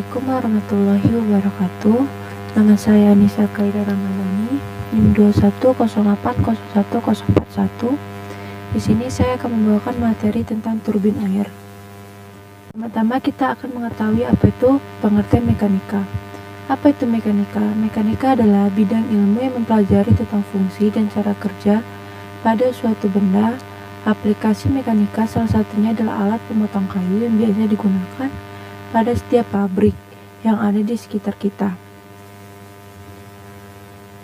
Assalamualaikum warahmatullahi wabarakatuh. Nama saya Nisa Kaira Ramadhani, NIM 21080141. Di sini saya akan membawakan materi tentang turbin air. Pertama kita akan mengetahui apa itu pengertian mekanika. Apa itu mekanika? Mekanika adalah bidang ilmu yang mempelajari tentang fungsi dan cara kerja pada suatu benda. Aplikasi mekanika salah satunya adalah alat pemotong kayu yang biasanya digunakan pada setiap pabrik yang ada di sekitar kita.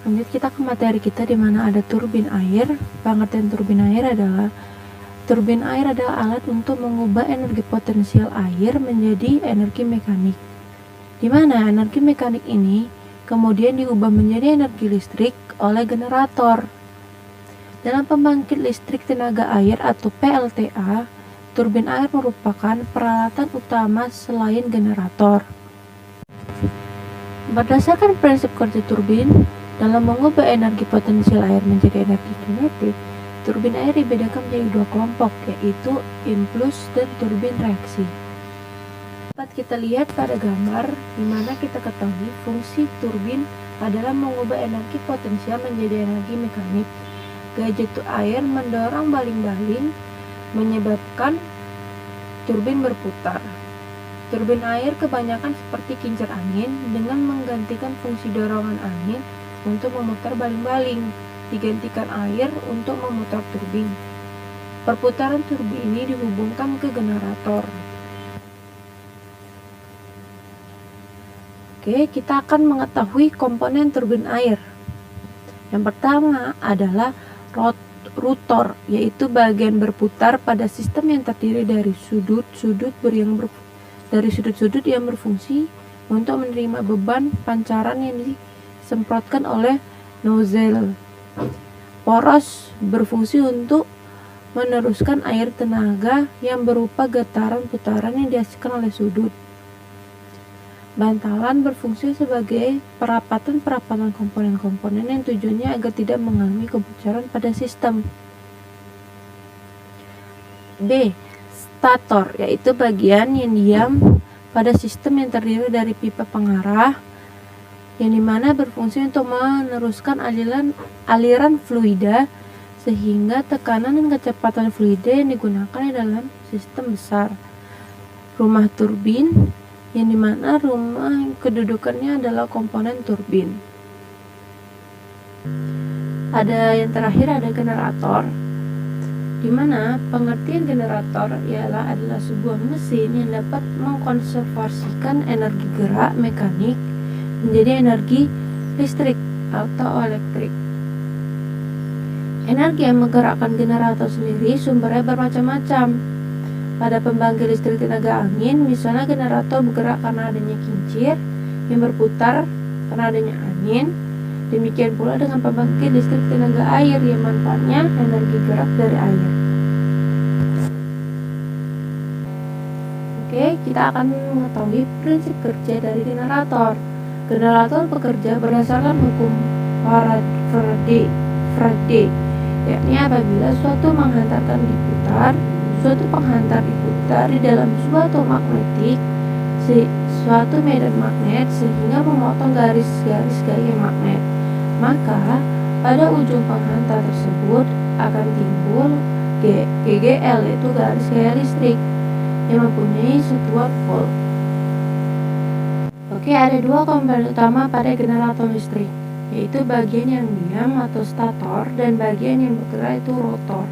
Lanjut kita ke materi kita di mana ada turbin air. Pengertian turbin air adalah alat untuk mengubah energi potensial air menjadi energi mekanik. Di mana energi mekanik ini kemudian diubah menjadi energi listrik oleh generator. Dalam pembangkit listrik tenaga air atau PLTA, turbin air merupakan peralatan utama selain generator. Berdasarkan prinsip kerja turbin, dalam mengubah energi potensial air menjadi energi kinetik, turbin air dibedakan menjadi dua kelompok, yaitu influx dan turbin reaksi. Dapat kita lihat pada gambar, di mana kita ketahui fungsi turbin adalah mengubah energi potensial menjadi energi mekanik. Gajet air mendorong baling-baling menyebabkan turbin berputar. Turbin air kebanyakan seperti kincir angin dengan menggantikan fungsi dorongan angin untuk memutar baling-baling, digantikan air untuk memutar turbin. Perputaran turbin ini dihubungkan ke generator. Oke, kita akan mengetahui komponen turbin air. Yang pertama adalah rotor, yaitu bagian berputar pada sistem yang terdiri dari sudut-sudut yang berfungsi untuk menerima beban pancaran yang disemprotkan oleh nozzle. Poros berfungsi untuk meneruskan air tenaga yang berupa getaran putaran yang dihasilkan oleh sudut. Bantalan berfungsi sebagai perapatan komponen-komponen yang tujuannya agar tidak mengalami kebocoran pada sistem. B. Stator, yaitu bagian yang diam pada sistem yang terdiri dari pipa pengarah, yang dimana berfungsi untuk meneruskan aliran fluida sehingga tekanan dan kecepatan fluida yang digunakan dalam sistem besar. Rumah turbin, yang dimana rumah kedudukannya adalah komponen turbin. Ada yang terakhir ada generator, dimana pengertian generator adalah sebuah mesin yang dapat mengkonversikan energi gerak mekanik menjadi energi listrik atau elektrik. Energi yang menggerakkan generator sendiri sumbernya bermacam-macam. Pada pembangkit listrik tenaga angin, misalnya generator bergerak karena adanya kincir yang berputar karena adanya angin. Demikian pula dengan pembangkit listrik tenaga air yang manfaatnya energi gerak dari air. Oke, kita akan mengetahui prinsip kerja dari generator. Generator bekerja berdasarkan hukum Faraday, yakni apabila suatu penghantar diputar di dalam suatu medan magnet sehingga memotong garis-garis gaya magnet, maka pada ujung penghantar tersebut akan timbul GGL, yaitu garis gaya listrik yang mempunyai satuan volt. Oke, ada dua komponen utama pada generator listrik, yaitu bagian yang diam atau stator dan bagian yang bergerak, yaitu rotor.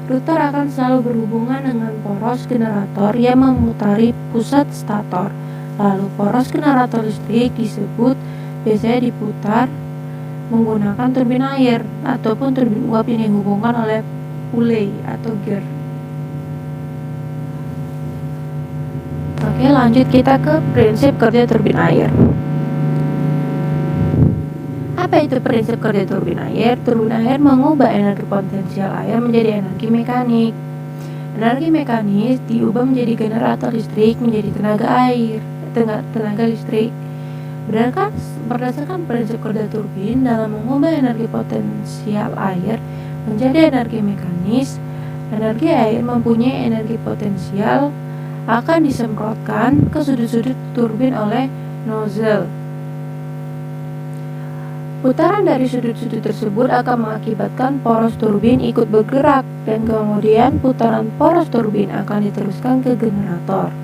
Rotor akan selalu berhubungan dengan poros generator yang memutari pusat stator. Lalu poros generator listrik disebut biasanya diputar menggunakan turbin air ataupun turbin uap yang dihubungkan oleh pulley atau gear. Oke, lanjut kita ke prinsip kerja turbin air. Apa itu prinsip kerja turbin air? Turbin air mengubah energi potensial air menjadi energi mekanik. Energi mekanis diubah menjadi generator listrik menjadi tenaga listrik. Berdasarkan prinsip kerja turbin dalam mengubah energi potensial air menjadi energi mekanis, energi air mempunyai energi potensial akan disemprotkan ke sudut-sudut turbin oleh nozzle. Putaran dari sudut-sudut tersebut akan mengakibatkan poros turbin ikut bergerak, dan kemudian putaran poros turbin akan diteruskan ke generator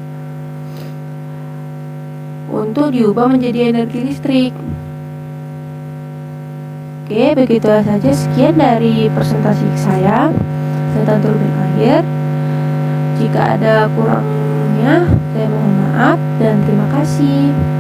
untuk diubah menjadi energi listrik. Oke, begitulah saja, sekian dari presentasi saya tentang turbin air. Jika ada kurangnya, saya mohon maaf dan terima kasih.